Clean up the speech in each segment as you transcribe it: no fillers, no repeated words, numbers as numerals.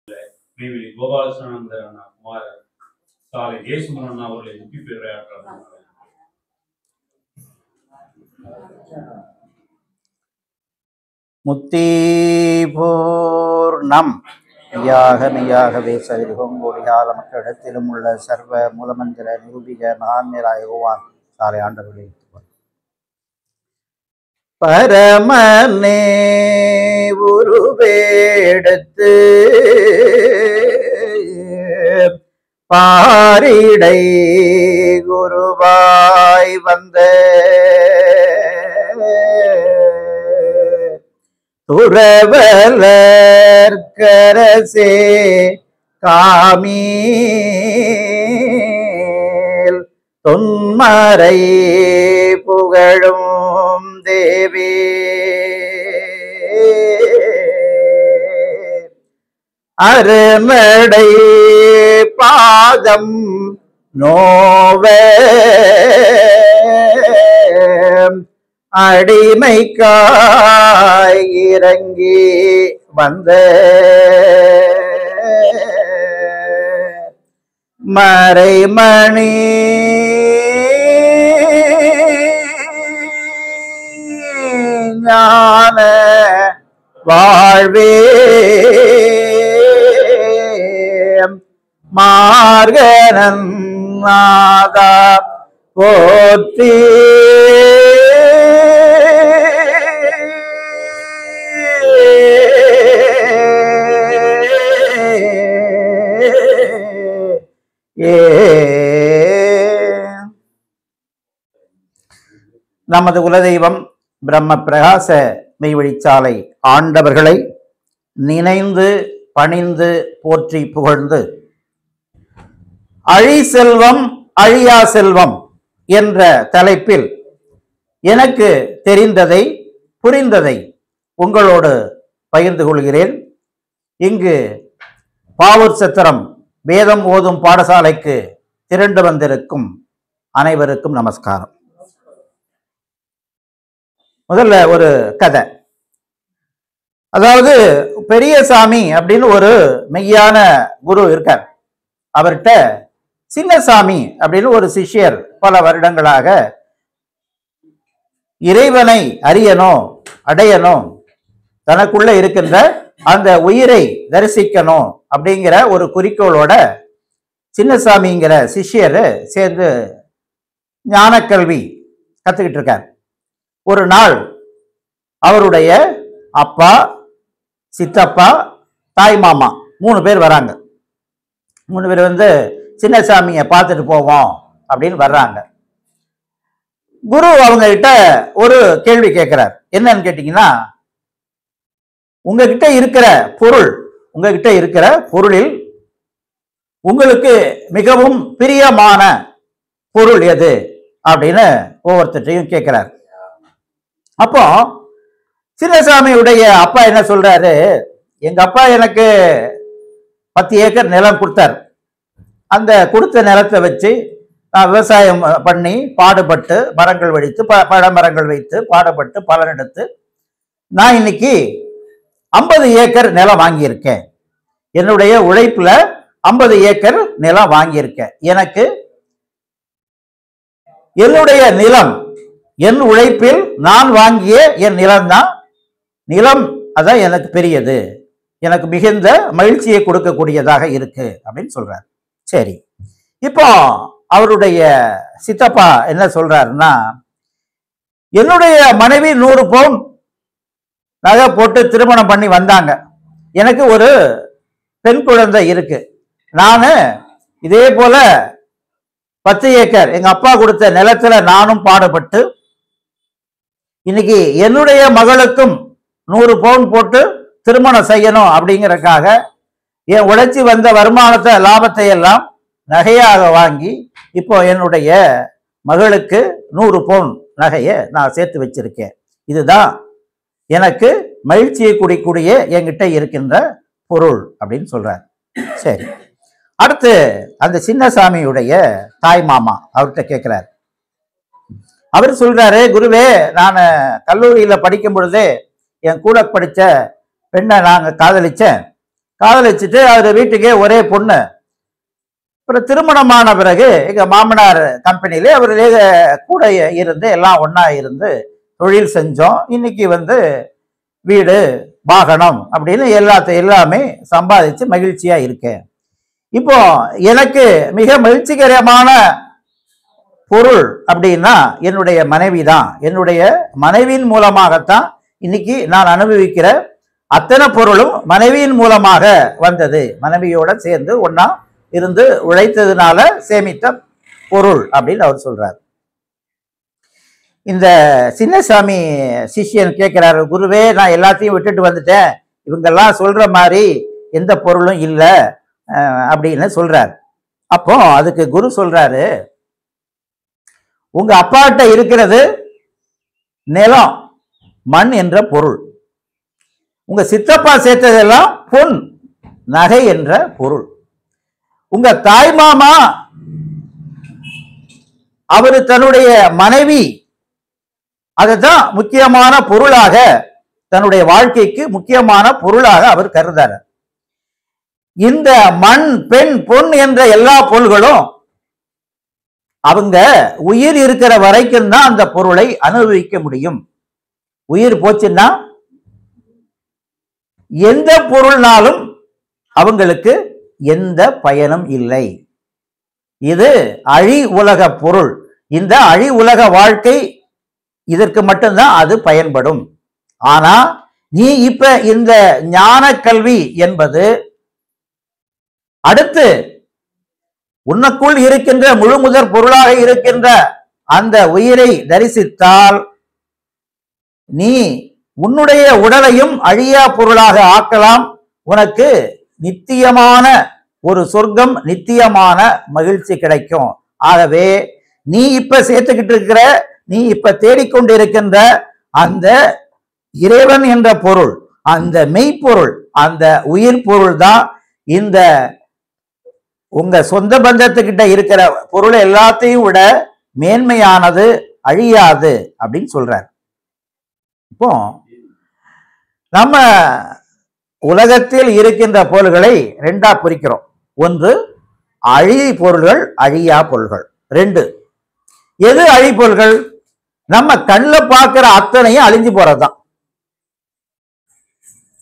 நெய்வேலி கோபாலசானந்தர் அண்ணா குமாரர் சாலை தேசுமன் அண்ணா அவர்களை முக்கிய பேரையாற்றார். முத்தி பூர்ணம் மெய்யாகவே சதிருகோங்கோடியால மக்களிடத்திலும் உள்ள சர்வ மூலமந்திர நிரூபிக மகான்யராய யோவான் சாலை ஆண்டவர்களே பரமனே உருவேடத்து பாரிடை குருவாய் வந்த துறவலர்க்கரசே காமீல் தொன்மறை புகழும் தேவி அருமடை பாதம் நோவ அடிமைக்காய் இறங்கி வந்த மறைமணி ஞான வாழ்வே மார்கனன் நாதா போற்றி நமது குலதெய்வம் பிரம்ம பிரகாச மெய்வழிச்சாலை ஆண்டவர்களை நினைந்து பணிந்து போற்றி புகழ்ந்து அழி செல்வம் அழியா செல்வம் என்ற தலைப்பில் எனக்கு தெரிந்ததை புரிந்ததை உங்களோடு பகிர்ந்து கொள்கிறேன். இங்கு பாவூர் சத்திரம் வேதம் ஓதும் பாடசாலைக்கு திரண்டு வந்திருக்கும் அனைவருக்கும் நமஸ்காரம். முதல்ல ஒரு கதை. அதாவது பெரியசாமி அப்படின்னு ஒரு மெய்யான குரு இருக்கார். அவர்கிட்ட சின்னசாமி அப்படின்னு ஒரு சிஷ்யர் பல வருடங்களாக இறைவனை அறியணும், அடையணும், தனக்குள்ள இருக்கின்ற அந்த உயிரை தரிசிக்கணும் அப்படிங்கிற ஒரு குறிக்கோளோட சின்னசாமிங்கிற சிஷ்யர் சேர்ந்து ஞான கல்வி கத்துக்கிட்டு இருக்கார். ஒரு நாள் அவருடைய அப்பா, சித்தப்பா, தாய் மாமா 3 பேர் வராங்க. 3 பேர் வந்து சின்னசாமியை பார்த்துட்டு போவோம் அப்படின்னு வர்றாங்க. குரு அவங்க கிட்ட ஒரு கேள்வி கேட்கிறார். என்னன்னு கேட்டீங்கன்னா, உங்ககிட்ட இருக்கிற பொருளில் உங்களுக்கு மிகவும் பிரியமான பொருள் எது அப்படின்னு ஒவ்வொருத்தையும் கேட்கிறார். அப்போ சின்னசாமியுடைய அப்பா என்ன சொல்றாரு, எங்க அப்பா எனக்கு 10 ஏக்கர் நிலம் கொடுத்தார். அந்த கொடுத்த நிலத்தை வச்சு நான் விவசாயம் பண்ணி பாடுபட்டு மரங்கள் வைத்து பழமரங்கள் வைத்து பாடுபட்டு பலனெடுத்து நான் இன்னைக்கு 50 ஏக்கர் நிலம் வாங்கியிருக்கேன். என்னுடைய உழைப்புல 50 ஏக்கர் நிலம் வாங்கியிருக்கேன். எனக்கு என்னுடைய நிலம், என் உழைப்பில் நான் வாங்கிய என் நிலம் அதான் எனக்கு பெரியது, எனக்கு மிகுந்த மகிழ்ச்சியை கொடுக்கக்கூடியதாக இருக்கு அப்படின்னு சொல்றாரு. சரி, இப்போ அவருடைய சித்தப்பா என்ன சொல்றாருன்னா, என்னுடைய மனைவி 100 பவுன் நகை போட்டு திருமணம் பண்ணி வந்தாங்க. எனக்கு ஒரு பெண் குழந்தை இருக்கு. நான் இதே போல 10 ஏக்கர் எங்க அப்பா கொடுத்த நிலத்துல நானும் பாடுபட்டு இன்னைக்கு என்னுடைய மகளுக்கும் 100 பவுன் போட்டு திருமணம் செய்யணும் அப்படிங்கறதுக்காக என் உழைச்சி வந்த வருமானத்தை லாபத்தை எல்லாம் நகையாக வாங்கி இப்போ என்னுடைய மகளுக்கு 100 பவுன் நகையை நான் சேர்த்து வச்சிருக்கேன். இதுதான் எனக்கு மகிழ்ச்சியை குடிக்கூடிய என்கிட்ட இருக்கின்ற பொருள் அப்படின்னு சொல்றார். சரி, அடுத்து அந்த சின்னசாமியுடைய தாய் மாமா அவர்கிட்ட கேட்கிறார். அவர் சொல்றாரு, குருவே, நான் கல்லூரியில படிக்கும் பொழுதே என் கூட படிச்ச பெண்ணை நாங்க காதலிச்சேன். காதலிச்சுட்டு அவர் வீட்டுக்கே ஒரே பொண்ணு. அப்புறம் திருமணமான பிறகு எங்க மாமனார் கம்பெனிலே அவர்களே கூட இருந்து எல்லாம் ஒண்ணா இருந்து தொழில் செஞ்சோம். இன்னைக்கு வீடு வாகனம் அப்படின்னு எல்லாமே சம்பாதிச்சு மகிழ்ச்சியா இருக்கேன். இப்போ எனக்கு மிக மகிழ்ச்சிகரமான பொருள் அப்படின்னா என்னுடைய மனைவி தான். என்னுடைய மனைவியின் மூலமாகத்தான் இன்னைக்கு நான் அனுபவிக்கிற அத்தனை பொருளும் மனைவியின் மூலமாக வந்தது. மனைவியோட சேர்ந்து ஒன்னா இருந்து உழைத்ததுனால சேமித்த பொருள் அப்படின்னு அவர் சொல்றாரு. இந்த சின்னசாமி சிஷ்யன் கேட்கிறாரு, குருவே நான் எல்லாத்தையும் விட்டுட்டு வந்துட்டேன், இவங்கெல்லாம் சொல்ற மாதிரி எந்த பொருளும் இல்லை அப்படின்னு சொல்றாரு. அப்போ அதுக்கு குரு சொல்றாரு, உங்க அப்பாட்ட இருக்கிறது நிலம் மண் என்ற பொருள், உங்க சித்தப்பா சேர்த்ததெல்லாம் பொன் நகை என்ற பொருள், உங்க தாய் மாமா அவரு தன்னுடைய மனைவி அதுதான் முக்கியமான பொருளாக தன்னுடைய வாழ்க்கைக்கு முக்கியமான பொருளாக அவர் கருதார். இந்த மண் பெண் பொன் என்ற எல்லா பொருள்களும் அவங்க உயிர் இருக்கிற வரைக்கும் தான் அந்த பொருளை அனுபவிக்க முடியும். உயிர் போச்சுன்னா எந்த பொருள்னாலும் அவங்களுக்கு எந்த பயனும் இல்லை. இது அழி உலக பொருள். இந்த அழி உலக வாழ்க்கை இதற்கு மட்டும்தான் அது பயன்படும். ஆனா நீ இப்ப இந்த ஞான கல்வி என்பது அடுத்து உனக்குள் இருக்கின்ற முழு முதற் பொருளாக இருக்கின்ற அந்த உயிரை தரிசித்தால் நீ உன்னுடைய உடலையும் அழியா பொருளாக ஆக்கலாம். உனக்கு நித்தியமான ஒரு சொர்க்கம், நித்தியமான மகிழ்ச்சி கிடைக்கும். ஆகவே நீ இப்ப சேர்த்துக்கிட்டு இருக்கிற, நீ இப்ப தேடிக்கொண்டிருக்கின்ற அந்த இறைவன் என்ற பொருள், அந்த மெய்ப்பொருள், அந்த உயிர் பொருள் தான் இந்த உங்க சொந்த பந்தத்துக்கிட்ட இருக்கிற பொருள் எல்லாத்தையும் விட மேன்மையானது, அழியாது அப்படின்னு சொல்றார். இப்போ நம்ம உலகத்தில் இருக்கின்ற பொருள்களை ரெண்டா பிரிக்கிறோம். ஒன்று அழி பொருள்கள், அழியா பொருள்கள். ரெண்டு, எது அழி பொருள்கள்? நம்ம கண்ணில் பார்க்கிற அத்தனையும் அழிஞ்சு போறதுதான்.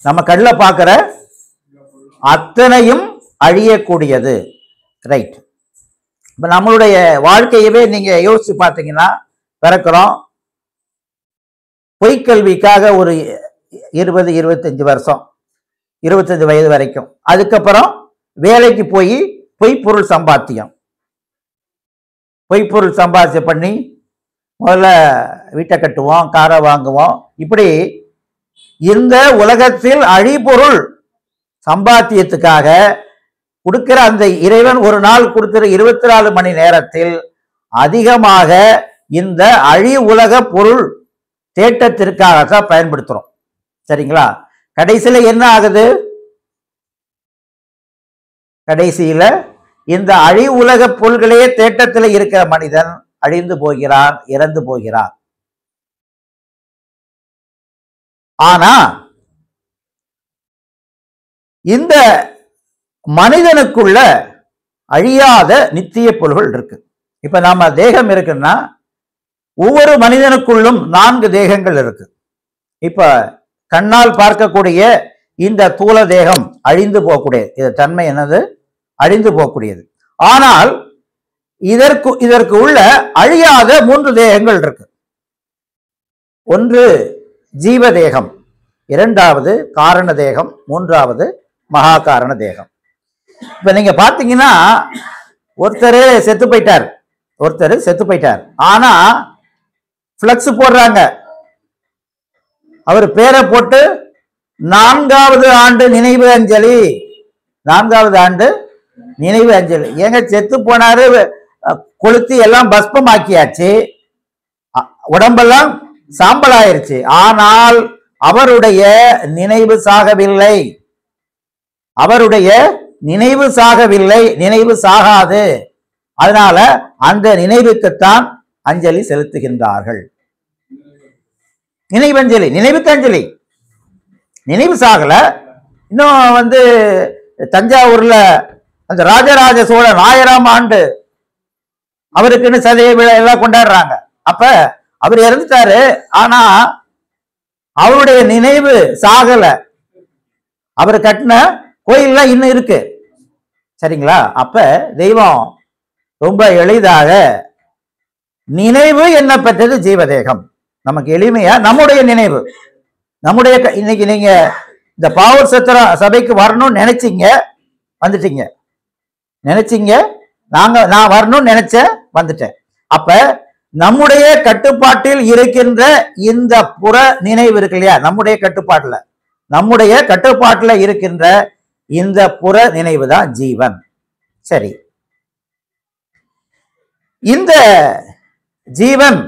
நம்ம கண்ணில் பார்க்கிற அத்தனையும் அழியக்கூடியது. ரைட். இப்ப நம்மளுடைய வாழ்க்கையவே நீங்க யோசிச்சு பார்த்தீங்கன்னா, பிறக்கிறோம், பொய்க்கல்விக்காக ஒரு 20-25 வருஷம், 25 வயது வரைக்கும். அதுக்கப்புறம் வேலைக்கு போய் பொய்ப்பொருள் சம்பாத்தியம், பொய்ப்பொருள் சம்பாத்தியம் பண்ணி முதல்ல வீட்டை கட்டுவோம், காரை வாங்குவோம். இப்படி இந்த உலகத்தில் அழிபொருள் சம்பாத்தியத்துக்காக கொடுக்கிற அந்த இறைவன் ஒரு நாள் கொடுக்கிற 24 மணி நேரத்தில் அதிகமாக இந்த அழி உலக பொருள் தேட்டத்திற்காகத்தான் பயன்படுத்துறோம். சரிங்களா? கடைசியில என்ன ஆகுது? கடைசியில இந்த அழி உலக பொருள்களே தேட்டத்தில் இருக்கிற மனிதன் அழிந்து போகிறான், இறந்து போகிறான். ஆனா இந்த மனிதனுக்குள்ள அழியாத நித்திய பொருள்கள் இருக்கு. இப்ப நாம தேகம் இருக்குன்னா ஒவ்வொரு மனிதனுக்குள்ளும் 4 தேகங்கள் இருக்கு. இப்ப கண்ணால் பார்க்கக்கூடிய இந்த தூல தேகம் அழிந்து போகக்கூடியது. இது தன்மை என்னது? அழிந்து போகக்கூடியது. ஆனால் இதற்கு உள்ள அழியாத 3 தேகங்கள் இருக்கு. ஒன்று ஜீவ தேகம், இரண்டாவது காரண தேகம், மூன்றாவது மகா காரண தேகம். இப்ப நீங்க பாத்தீங்கன்னா ஒருத்தர் செத்து போயிட்டார். ஆனா பிளக்ஸ் போடுறாங்க, அவர் பேரை போட்டு 4வது ஆண்டு நினைவு அஞ்சலி, 4வது ஆண்டு நினைவு அஞ்சலி. ஏங்க செத்து போனாரு, கொளுத்தி எல்லாம் பஸ்பமாக்கியாச்சு, உடம்பெல்லாம் சாம்பல் ஆயிருச்சு. ஆனால் அவருடைய நினைவு சாகவில்லை, அவருடைய நினைவு சாகவில்லை, நினைவு சாகாது. அதனால அந்த நினைவுக்குத்தான் அஞ்சலி செலுத்துகின்றார்கள். நினைவஞ்சலி, நினைவுக்கு அஞ்சலி. நினைவு சாகல, இன்னும் வந்து தஞ்சாவூர்ல அந்த ராஜராஜ சோழன் 1000ஆம் ஆண்டு அவருக்குன்னு சதய விழா எல்லாம் கொண்டாடுறாங்க. அப்ப அவர் இறந்துட்டாரு, ஆனா அவருடைய நினைவு சாகல. அவர் கட்டின கோயில்லாம் இன்னும் இருக்கு. சரிங்களா? அப்ப தெய்வம் ரொம்ப எளிதாக நினைவு என்ன பெற்றது ஜீவதேகம். நமக்கு எளிமையா நம்முடைய நினைவு, நம்முடைய இன்னைக்கு நீங்க இந்த பாவூர் சத்திரம் சபைக்கு வரணும்னு நினைச்சீங்க, வந்துட்டீங்க. நினைச்சீங்க, நான் வரணும்னு நினைச்சேன், வந்துட்டேன். அப்ப நம்முடைய கட்டுப்பாட்டில் இருக்கின்ற இந்த புற நினைவு இருக்கு இல்லையா, நம்முடைய கட்டுப்பாட்டுல இருக்கின்ற இந்த புற நினைவு தான் ஜீவன். சரி, இந்த ஜீவன்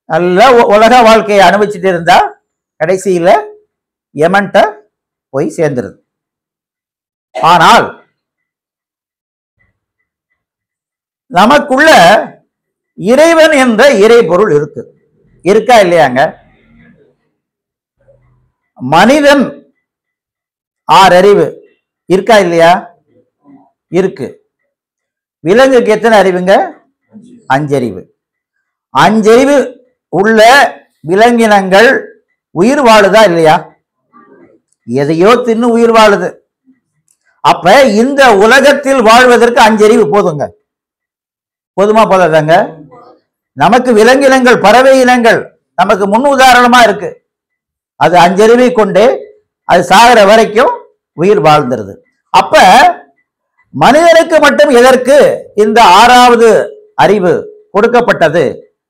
நல்ல உலக வாழ்க்கையை அனுபவிச்சுட்டு இருந்தா கடைசியில யமன்ட்ட போய் சேர்ந்துருது. ஆனால் நமக்குள்ள இறைவன் என்ற இறை பொருள் இருக்கா இல்லையாங்க? மனிதன் 6 அறிவு இருக்கா இல்லையா? இருக்கு. விலங்குக்கு எத்தனை அறிவுங்க? 5 அறிவு. 5 அறிவு உள்ள விலங்கினங்கள் உயிர் வாழுதா இல்லையா? எதையோ தின்னு உயிர் வாழுது. அப்ப இந்த உலகத்தில் வாழ்வதற்கு 5 அறிவு போதுங்க. போதுமா போதாதாங்க? நமக்கு விலங்கினங்கள், பறவை இனங்கள் நமக்கு முன் உதாரணமா இருக்கு. அது 5 அறிவை கொண்டு அது சாகிற வரைக்கும் உயிர் வாழ்ந்துருது. அப்ப மனிதனுக்கு மட்டும் எதற்கு இந்த 6வது அறிவு கொடுக்கப்பட்டது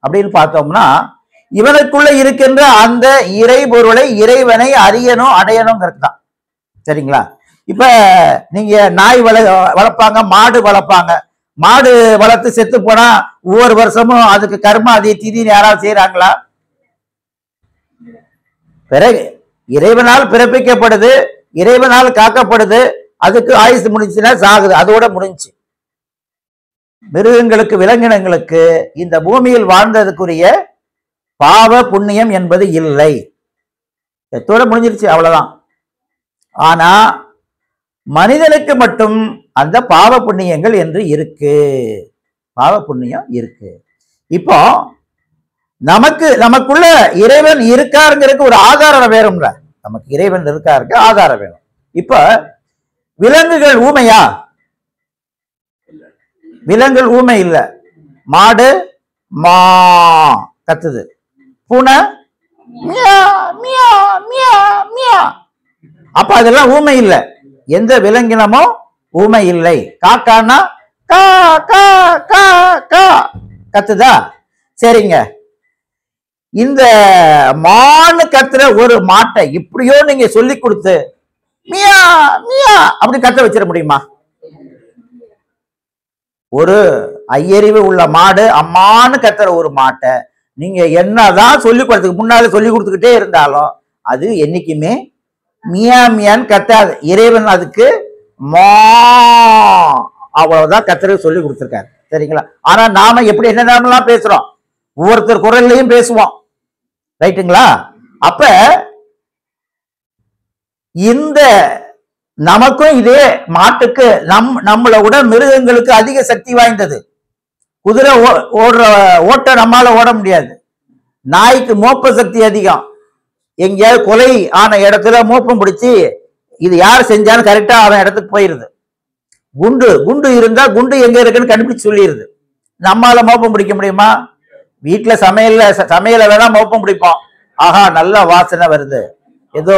அப்படின்னு பார்த்தோம்னா, இவனுக்குள்ள இருக்கின்ற அந்த இறை பொருளை, இறைவனை அறியணும், அடையணுங்கிறது தான். சரிங்களா? இப்ப நீங்க நாய் வளர்ப்பாங்க, மாடு வளர்ப்பாங்க. மாடு வளர்த்து செத்து போனா ஒவ்வொரு வருஷமும் அதுக்கு கர்ம அதி திதின்னு யாராவது செய்யறாங்களா? பிறகு இறைவனால் பிறப்பிக்கப்படுது, இறைவனால் காக்கப்படுது. அதுக்கு ஆயுசு முடிஞ்சுன்னா சாகுது, அதோட முடிஞ்சு. மிருகங்களுக்கு, விலங்கினங்களுக்கு இந்த பூமியில் வாழ்ந்ததுக்குரிய பாவ புண்ணியம் என்பது இல்லை, எத்தோட முடிஞ்சிருச்சு, அவ்வளவுதான். ஆனா மனிதனுக்கு மட்டும் அந்த பாவ புண்ணியங்கள் என்று இருக்கு, பாவ புண்ணியம் இருக்கு. இப்போ நமக்குள்ள இறைவன் இருக்காருங்கிறதுக்கு ஒரு ஆதாரம் வேணும்ல. நமக்கு இறைவன் இருக்காருக்கு ஆதாரம் வேணும். இப்ப விலங்குகள் ஊமையா? விலங்குகள் ஊமை இல்ல. மாடு மா கத்துது, பூனை மியா மியா மியா மியா. அப்ப அதெல்லாம் ஊமை இல்லை. எந்த விலங்கினமும் ஊமை இல்லை. காக்கானா கா கா கா கா கத்துதா? சரிங்க, இந்த மான்னு கத்துற ஒரு மாட்டை இப்படியோ நீங்க சொல்லி கொடுத்து மியா மியா அப்படி கத்த வச்சிட முடியுமா? ஒரு ஐயறிவு உள்ள மாடு அம்மான்னு கத்துற ஒரு மாட்டை நீங்க என்னதான் சொல்லிக் கொடுத்துக்கு முன்னால சொல்லி கொடுத்துக்கிட்டே இருந்தாலும் அது என்னைக்குமே மியா மியான்னு கத்தாது. இறைவன் அதுக்கு மா அவ்வளவுதான் கத்துறது சொல்லி கொடுத்துருக்காரு. சரிங்களா? ஆனா நாம எப்படி என்னென்னலாம் பேசுறோம், ஒவ்வொருத்தர் குரல்லையும் பேசுவோம். ரைட்டுங்களா? அப்ப இந்த நமக்கும் இதே மாட்டுக்கு நம்மளை விட மிருகங்களுக்கு அதிக சக்தி வாய்ந்தது. குதிரை ஓட்ட நம்மால ஓட முடியாது. நாய்க்கு மோப்ப சக்தி அதிகம். எங்கேயாவது கொலை ஆன இடத்துல மோப்பம் பிடிச்சி இது யார் செஞ்சாலும் கரெக்டா அவன் இடத்துக்கு போயிருது. குண்டு இருந்தா குண்டு எங்க இருக்குன்னு கண்டுபிடிச்சு சொல்லிடுது. நம்மால மோப்பம் பிடிக்க முடியுமா? வீட்டுல சமையல வேணா மோப்பம் பிடிப்போம். ஆஹா நல்ல வாசனை வருது, ஏதோ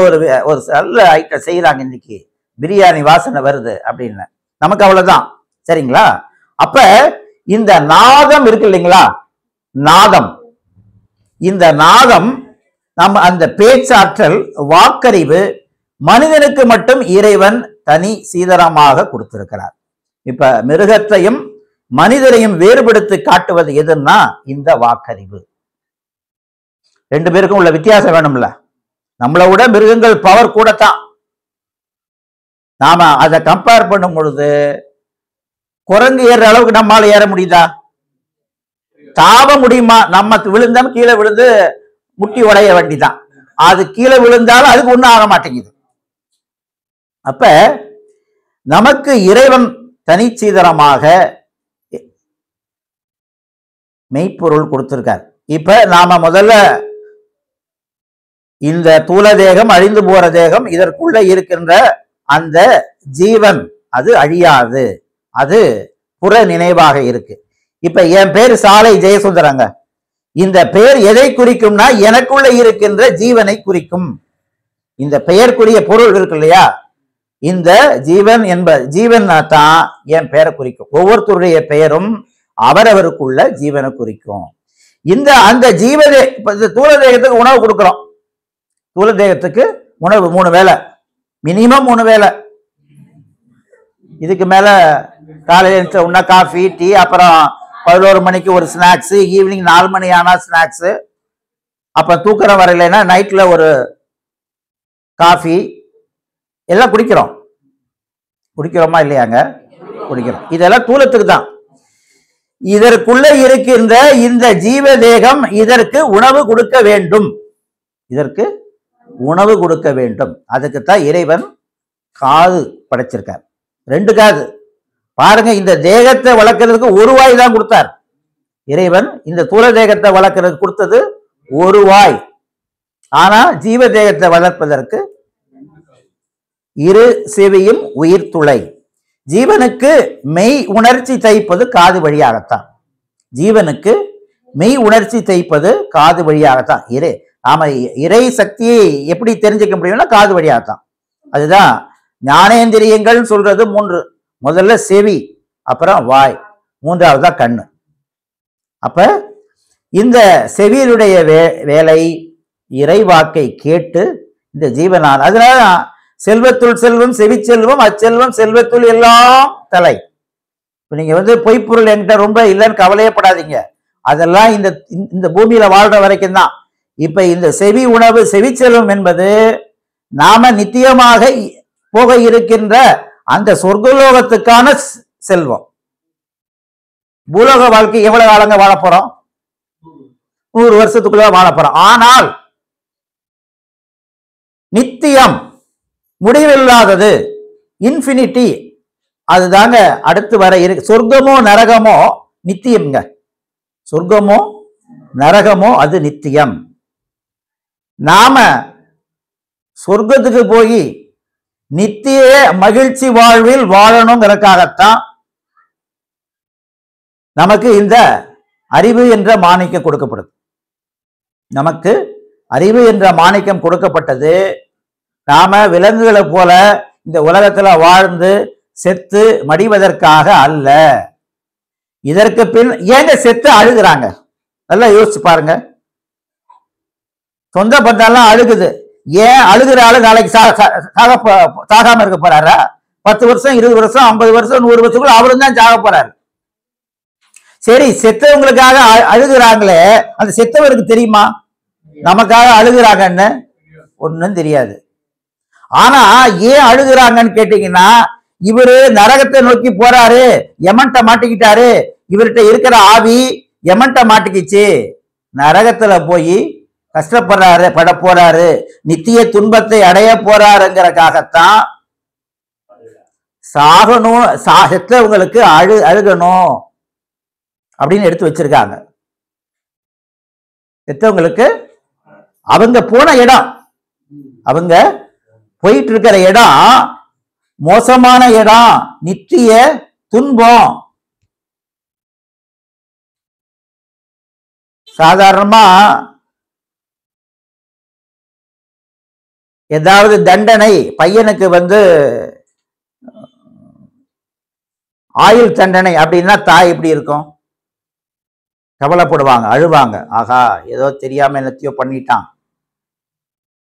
ஒரு நல்ல ஐட்டம் செய்யறாங்க இன்னைக்கு, பிரியாணி வாசனை வருது அப்படின்னு. நமக்கு அவ்வளவுதான். சரிங்களா? அப்ப இந்த நாதம் இருக்கு இல்லைங்களா, நாதம், இந்த நாதம் நம்ம அந்த பேச்சாற்றல், வாக்கறிவு மனிதனுக்கு மட்டும் இறைவன் தனி சீதனமாக கொடுத்திருக்கிறார். இப்ப மிருகத்தையும் மனிதரையும் வேறுபடுத்தி காட்டுவது எதுன்னா இந்த வாக்கறிவு. 2 பேருக்கும் உள்ள வித்தியாசம் வேணும்ல. நம்மளை விட மிருகங்கள் பவர் கூடத்தான். நாம அதை கம்பேர் பண்ணும் பொழுது குரங்கு ஏற அளவுக்கு நம்மால ஏற முடியுதா? தாவ முடியுமா? நம்ம விழுந்தோம், கீழே விழுந்து முட்டி உடைய வேண்டிதான். அது கீழே விழுந்தாலும் அதுக்கு ஒன்றும் ஆக மாட்டேங்குது. அப்ப நமக்கு இறைவன் தனிச்சீதனமாக மெய்ப்பொருள் கொடுத்திருக்கார். இப்ப நாம முதல்ல இந்த தூல தேகம், அழிந்து போற தேகம், இதற்குள்ள இருக்கின்ற அந்த ஜீவன் அது அழியாது, அது புற நினைவாக இருக்கு. இப்ப என் பேர் சாலை ஜெயசுந்தரங்க. இந்த பெயர் எதை குறிக்கும்னா எனக்குள்ள இருக்கின்ற ஜீவனை குறிக்கும். இந்த பெயருக்குரிய பொருள் இருக்கு இல்லையா, இந்த ஜீவன் ஜீவன் தான் என் பெயரை குறிக்கும். ஒவ்வொருத்தருடைய பெயரும் அவரவருக்குள்ள ஜீவனை குறிக்கும். அந்த ஜீவனே தூல தேகத்துக்கு உணவு கொடுக்கிறோம். தூல தேகத்துக்கு உணவு 3 வேளை, மினிமம் 3 வேளை. இதுக்கு மேல காலையில் உண்ண காஃபி டீ, அப்புறம் 11 மணிக்கு ஒரு ஸ்நாக்ஸ், ஈவினிங் 4 மணி ஆனா ஸ்நாக்ஸ், அப்ப தூக்கம் வரலைன்னா நைட்ல ஒரு காஃபி எல்லாம் குடிக்கிறோமா இல்லையாங்க? குடிக்கிறோம். இதெல்லாம் தூலத்துக்கு தான். இதற்குள்ள இருக்கின்ற இந்த ஜீவ தேகம் இதற்கு உணவு கொடுக்க வேண்டும். அதுக்குத்தான் இறைவன் காது படைச்சிருக்கார். 2 காது. பாருங்க, இந்த தேகத்தை வளர்க்கறதுக்கு 1 வாய் தான் கொடுத்தார் இறைவன். இந்த தூல தேகத்தை வளர்க்கறதுக்கு கொடுத்தது 1 வாய். ஆனா ஜீவ தேகத்தை வளர்ப்பதற்கு 2 செவியும் உயிர் துளை. ஜீவனுக்கு மெய் உணர்ச்சி தைப்பது காது வழியாகத்தான். நாம இறை சக்தியை எப்படி தெரிஞ்சுக்க முடியும்னா காது வழியாகத்தான். அதுதான் ஞானேந்திரியங்கள் சொல்றது 3. முதல்ல செவி, அப்புறம் வாய், 3வது தான் கண்ணு. அப்ப இந்த செவியினுடைய வேலை இறை வாக்கை கேட்டு இந்த ஜீவனால், அதனால செல்வத்துள் செல்வம் செவி செல்வம், அச்செல்வம் செல்வத்துள் எல்லாம் தலை. இப்ப நீங்க பொய்ப்பொருள் என்கிட்ட ரொம்ப இல்லைன்னு கவலையப்படாதீங்க. அதெல்லாம் இந்த பூமியில வாழ்ற வரைக்கும் தான். இப்ப இந்த செவி உணவு செவி செல்வம் என்பது நாம நித்தியமாக போக இருக்கின்ற அந்த சொர்க்கலோகத்துக்கான செல்வம். பூலோக வாழ்க்கை எவ்வளவு காலங்க வாழ போறோம்? 100 வருஷத்துக்குள்ள வாழ போறோம். ஆனால் நித்தியம், முடிவில்லாதது, இன்ஃபினிட்டி, அதுதாங்க அடுத்து வர இருக்கு. சொர்க்கமோ நரகமோ நித்தியம்ங்க. சொர்க்கமோ நரகமோ அது நித்தியம். நாம சொர்க்கத்துக்கு போய் நித்திய மகிழ்ச்சி வாழ்வில் வாழணுங்கிறதுக்காகத்தான் நமக்கு இந்த அறிவு என்ற மாணிக்கம் கொடுக்கப்படுது. நமக்கு அறிவு என்ற மாணிக்கம் கொடுக்கப்பட்டது நாம விலங்குகளை போல இந்த உலகத்துல வாழ்ந்து செத்து மடிவதற்காக அல்ல. இதற்கு பின் ஏங்க செத்து அழுகுறாங்க? நல்லா யோசிச்சு பாருங்க. சொந்த பந்தெல்லாம் அழுகுது. ஏன் அழுகிற ஆளு நாளைக்கு சாகாம இருக்க போறாரா? 10 வருஷம் 20 வருஷம் 50 வருஷம் 100 வருஷம் அவரும் தான் சாக போறாரு. சரி, செத்தவங்களுக்காக அழுகுறாங்களே, அந்த செத்தவருக்கு தெரியுமா நமக்காக அழுகுறாங்கன்னு? ஒன்னும் தெரியாது. ஆனா ஏன் அழுகுறாங்கன்னு கேட்டீங்கன்னா, இவரு நரகத்தை நோக்கி போறாரு, யமன்ட்ட மாட்டிக்கிட்டாரு, இவர்கிட்ட இருக்கிற ஆவி யமன்ட்ட மாட்டிக்கிச்சு, நரகத்துல போய் கஷ்டப்படுறாரு, பட போறாரு, நித்திய துன்பத்தை அடைய போறாருங்கிறக்காகத்தான் சாகணும், செத்தவங்களுக்கு அழுகணும் அப்படின்னு எடுத்து வச்சிருக்காங்க. செத்தவங்களுக்கு அவங்க போன இடம், அவங்க போயிட்டு இருக்கிற இடம் மோசமான இடம், நித்திய துன்பம். சாதாரணமா ஏதாவது தண்டனை, பையனுக்கு ஆயுள் தண்டனை அப்படின்னா தாய் எப்படி இருக்கும்? கவலைப்படுவாங்க, அழுவாங்க. ஆகா, ஏதோ தெரியாம என்னத்தையோ பண்ணிட்டான்.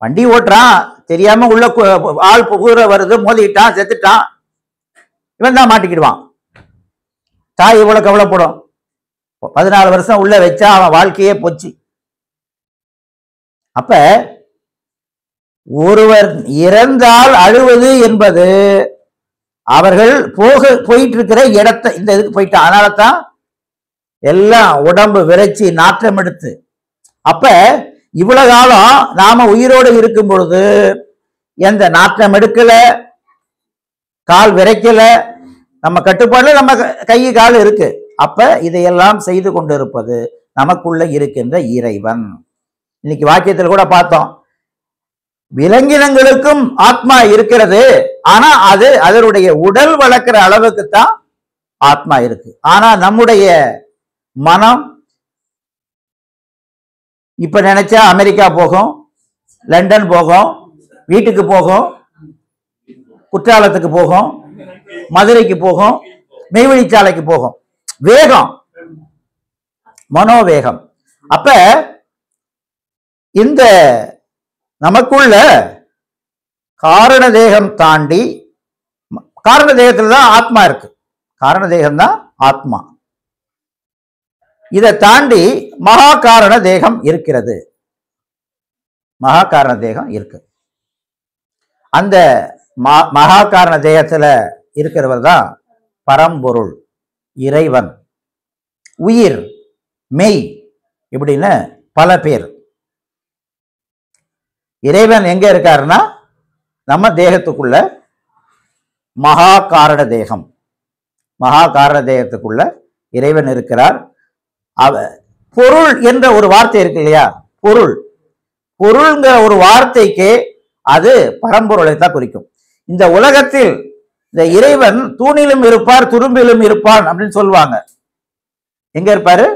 வண்டி ஓட்டுறான், தெரியாம உள்ள ஆள் புகுற வருது, மோதிட்டான், செத்துட்டான், இவன் தான் மாட்டிக்கிடுவான். தாய் இவ்வளவு கவலைப்படும். 14 வருஷம் உள்ள வச்சா அவன் வாழ்க்கையே போச்சு. அப்ப ஒருவர் இறந்தால் அழுவது என்பது அவர்கள் போயிட்டு இருக்கிற இடத்தை, இந்த இதுக்கு போயிட்டான், அதனால தான் எல்லாம் உடம்பு விரைச்சி நாற்றம் எடுத்து. அப்ப இவ்வளவு காலம் நாம உயிரோடு இருக்கும் பொழுது எந்த நாட்டம் எடுக்கல, கால் விரைக்கல, நம்ம கட்டுப்பாடுல நம்ம கை கால் இருக்கு. அப்ப இதையெல்லாம் செய்து கொண்டிருப்பது நமக்குள்ள இருக்கின்ற இறைவன். இன்னைக்கு வாக்கியத்தில் கூட பார்த்தோம், விலங்கினங்களுக்கும் ஆத்மா இருக்கிறது. ஆனா அது அதனுடைய உடல் வளர்க்கிற அளவுக்கு தான் ஆத்மா இருக்கு. ஆனா நம்முடைய மனம் இப்ப நினைச்சா அமெரிக்கா போகும், லண்டன் போகும், வீட்டுக்கு போகும், குற்றாலத்துக்கு போகும், மதுரைக்கு போகும், மெய்வழிச்சாலைக்கு போகும். வேகம், மனோவேகம். அப்ப இந்த நமக்குள்ள காரண தேகம் தாண்டி, காரண தேகத்துல தான் ஆத்மா இருக்கு, காரண தேகம் தான் ஆத்மா. இதை தாண்டி மகா காரண தேகம் இருக்கிறது. மகா காரண தேகம் இருக்கு. அந்த மகா காரண தேகத்துல இருக்கிறவர் தான் பரம்பொருள், இறைவன், உயிர், மெய், இப்படின்னு பல பேர். இறைவன் எங்க இருக்காருன்னா நம்ம தேகத்துக்குள்ள மகா காரண தேகம், மகா காரண தேகத்துக்குள்ள இறைவன் இருக்கிறார். பொருள் என்ற ஒரு வார்த்தை இருக்கு இல்லையா, பொருள், பொருள்ங்கிற ஒரு வார்த்தைக்கு அது பரம்பொருளை தான் குறிக்கும். இந்த உலகத்தில் இந்த இறைவன் தூணிலும் இருப்பார், துரும்பிலும் இருப்பான் அப்படின்னு சொல்லுவாங்க. எங்க இருப்பாரு?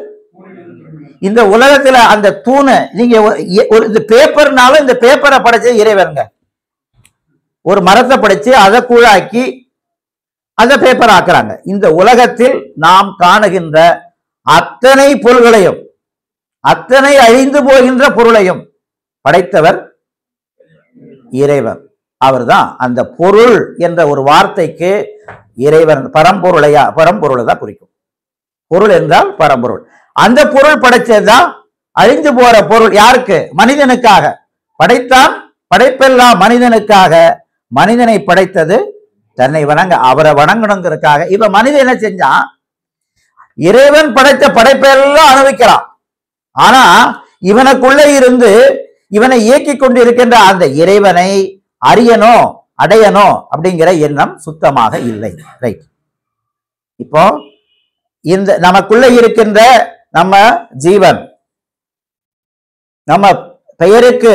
இந்த உலகத்துல அந்த தூணை நீங்க ஒரு இந்த பேப்பர்னாலும் இந்த பேப்பரை படைச்சது இறைவனுங்க. ஒரு மரத்தை படைச்சு அதை கூழாக்கி அதை பேப்பர் ஆக்குறாங்க. இந்த உலகத்தில் நாம் காணுகின்ற அத்தனை பொருள்களையும், அத்தனை அழிந்து போகின்ற பொருளையும் படைத்தவர் இறைவன். அவர்தான் அந்த பொருள் என்ற ஒரு வார்த்தைக்கு இறைவன் பரம்பொருளை தான் குறிக்கும். பொருள் என்றால் பரம்பொருள். அந்த பொருள் படைச்சதுதான் அழிந்து போற பொருள். யாருக்கு? மனிதனுக்காக படைத்தான். படைப்பெல்லாம் மனிதனுக்காக. மனிதனை படைத்தது தன்னை வணங்க, அவரை வணங்கணுங்கிறதுக்காக. இப்ப மனிதன் என்ன செஞ்சான்? இறைவன் படைத்த படைப்பெல்லாம் அனுபவிக்கிறான். ஆனா இவனுக்குள்ள இருந்து இவனை இயக்கி கொண்டு இருக்கின்ற அந்த இறைவனை அறியணும், அடையணும் அப்படிங்கிற எண்ணம் சுத்தமாக இல்லை. ரைட். இப்போ இந்த நமக்குள்ள இருக்கின்ற நம்ம ஜீவன், நம்ம பெயருக்கு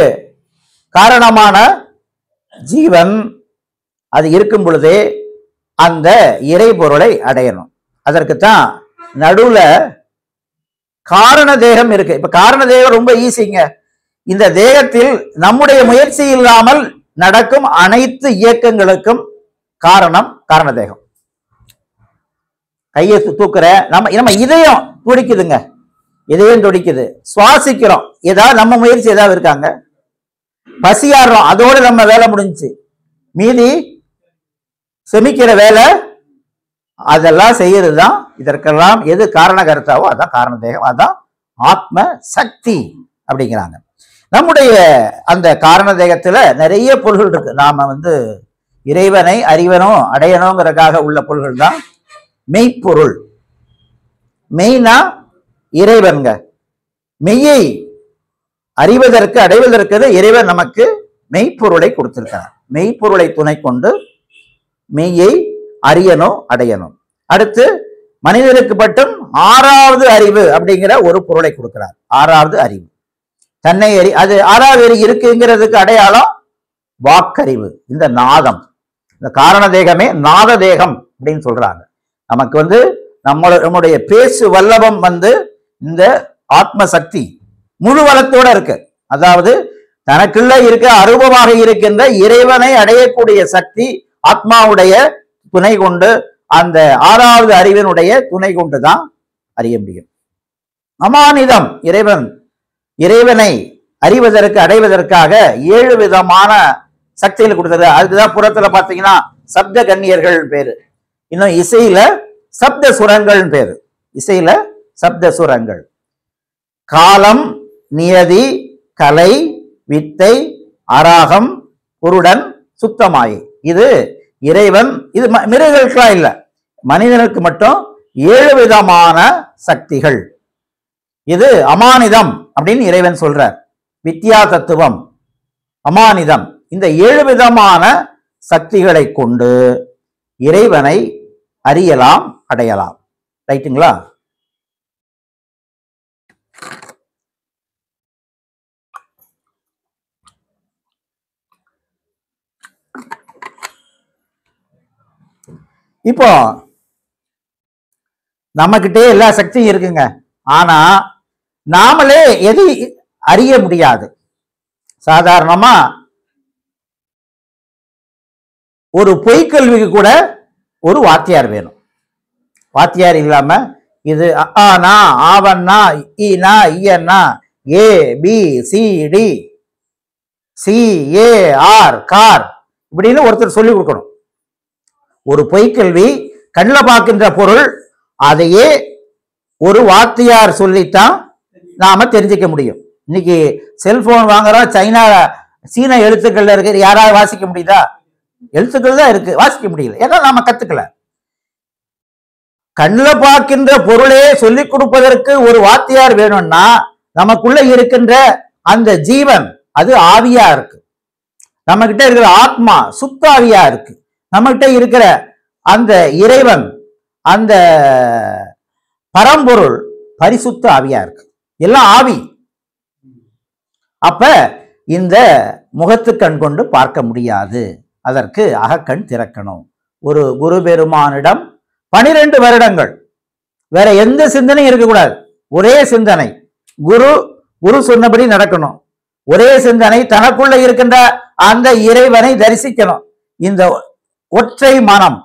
காரணமான ஜீவன், அது இருக்கும் பொழுதே அந்த இறை பொருளை அடையணும். அதற்குத்தான் நடுவுல காரண தேகம் இருக்கு. இப்ப காரண தேகம் ரொம்ப ஈஸிங்க. இந்த தேகத்தில் நம்முடைய முயற்சி இல்லாமல் நடக்கும் அனைத்து இயக்கங்களுக்கும் காரணம் காரண தேகம். கையை தூக்குற, நம்ம இதயம் துடிக்குதுங்க, இதயம் துடிக்குது, சுவாசிக்கிறோம், ஏதாவது நம்ம முயற்சி ஏதாவது இருக்காங்க? பசியாடுறோம், அதோடு நம்ம வேலை முடிஞ்சுச்சு. மீதி செமிக்கிற வேலை அதெல்லாம் செய்யறது தான். இதற்கெல்லாம் எது காரணகர்த்தாவோ அதான் காரண தேகம், அதான் ஆத்ம சக்தி அப்படிங்கிறாங்க. நம்முடைய அந்த காரண தேகத்துல நிறைய பொருள்கள் இருக்கு. நாம இறைவனை அறிவனும் அடையணுங்கிறதுக்காக உள்ள பொருள்கள் தான் மெய்ப்பொருள். மெய்னா இறைவன்க. மெய்யை அறிவதற்கு அடைவதற்கு இறைவன் நமக்கு மெய்ப்பொருளை கொடுத்திருக்கிறார். மெய்ப்பொருளை துணை கொண்டு மெய்யை அறியணும், அடையணும். அடுத்து மனிதனுக்கு மட்டும் 6வது அறிவு அப்படிங்கிற ஒரு பொருளை கொடுக்கிறார். 6வது அறிவு தன்னை அது 6வது அறிவு இருக்குங்கிறதுக்கு அடையாளம் வாக்கறிவு. இந்த நாதம், இந்த காரண தேகமே நாத தேகம் அப்படின்னு சொல்றாங்க. நமக்கு நம்முடைய பேசு வல்லபம் இந்த ஆத்ம சக்தி முழு வளத்தோட இருக்கு. அதாவது தனக்குள்ள இருக்க அரூபமாக இருக்கின்ற இறைவனை அடையக்கூடிய சக்தி ஆத்மாவுடைய துணை கொண்டு, அந்த 6வது அறிவினுடைய துணை கொண்டுதான் அறிய முடியும். அமானிதம், இறைவனை அறிவதற்கு அடைவதற்காக 7 விதமான சக்திகள் கொடுத்தது. அதுக்குதான் புறத்துல பாத்தீங்கன்னா சப்த கன்னியர்கள் பேரு, இன்னும் இசையில சப்த சுரங்கள் பேரு. இசையில சப்த சுரங்கள் காலம், நியதி, கலை, வித்தை, அராகம், புருடன், சுத்தமாயை. இது இறைவன், இது மிருகங்களுக்கெல்லாம் இல்லை, மனிதனுக்கு மட்டும் 7 விதமான சக்திகள். இது அமானிதம் அப்படின்னு இறைவன் சொல்றார். வித்யா தத்துவம், அமானிதம், இந்த 7 விதமான சக்திகளை கொண்டு இறைவனை அறியலாம், அடையலாம். ரைட்டுங்களா? இப்போ நம்மகிட்டே எல்லா சக்தியும் இருக்குங்க. ஆனா நாமளே எதை அறிய முடியாது. சாதாரணமா ஒரு பொய்க்கல்விக்கு கூட ஒரு வாத்தியார் வேணும். வாத்தியார் இல்லாம இது ஆனா, ஆவன்னா, ஈனா, ஈயன்னா, A B C D C A R car இப்படின்னு ஒருத்தர் சொல்லி கொடுக்கணும். ஒரு பொய்க்கல்வி கண்ணில் பார்க்கின்ற பொருள் அதையே ஒரு வாத்தியார் சொல்லித்தான் நாம தெரிஞ்சுக்க முடியும். இன்னைக்கு செல்போன் வாங்குறோம், சீன எழுத்துக்கள்ல இருக்கு, யாராவது வாசிக்க முடியுதா? எழுத்துக்கள் தான் இருக்கு, வாசிக்க முடியல. ஏன்னா நாம கத்துக்கல. கண்ணில் பார்க்கின்ற பொருளே சொல்லிக் கொடுப்பதற்கு ஒரு வாத்தியார் வேணும்னா நமக்குள்ள இருக்கின்ற அந்த ஜீவன் அது ஆவியா இருக்கு. நம்ம கிட்ட இருக்கிற ஆத்மா சுத்தாவியா இருக்கு. நம்ம கிட்ட இருக்கிற அந்த இறைவன், அந்த பரம்பொருள் பரிசுத்த ஆவியா இருக்கு. எல்லாம் ஆவி. அப்ப இந்த முகத்து கண் கொண்டு பார்க்க முடியாது. அதற்கு அகக்கண் திறக்கணும். ஒரு குரு பெருமானிடம் 12 வருடங்கள் வேற எந்த சிந்தனையும் இருக்கக்கூடாது. ஒரே சிந்தனை, குரு சொன்னபடி நடக்கணும். ஒரே சிந்தனை, தனக்குள்ள இருக்கின்ற அந்த இறைவனை தரிசிக்கணும். இந்த ஒற்றை மனம்